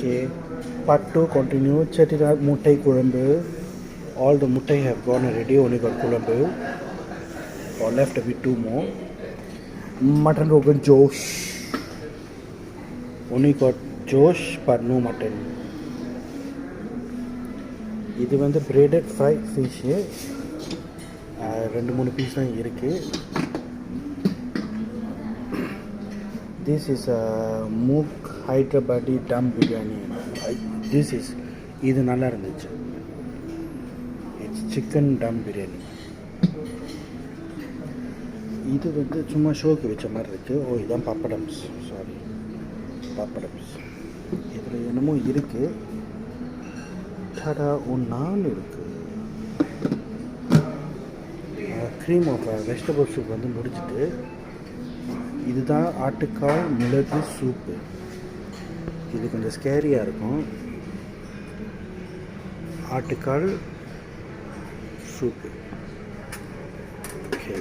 Okay, part 2 continue. Chettinad Muttai Kulambu. All the Muttai have gone already, only got Kulambu. Or left a bit two more. Mutton Rogan Josh. Only got Josh, but no mutton. இது வந்து braided fried fish. ரெண்டு மூணு piece தான் இருக்குது. This is a Mook Hyderabadi dum biryani. இது நல்லா இருந்துச்சு. It's chicken டம் பிரியாணி. இது வந்து சும்மா ஷோக்கு வச்ச மாதிரி இருக்குது. ஓ, இதுதான் பப்படம்ஸ். சாரி, பப்படம்ஸ். இதில் என்னமோ இருக்குது. டடா ஒன்று நாள் இருக்குது. க்ரீம் ஆஃப் வெஜிடபிள் சூப் வந்து முடிச்சுட்டு, இதுதான் ஆட்டுக்கால் மிளகு சூப்பு. இது கொஞ்சம் ஸ்கேரியாக இருக்கும். ஆட்டுக்கால் சூப்பு. ஓகே.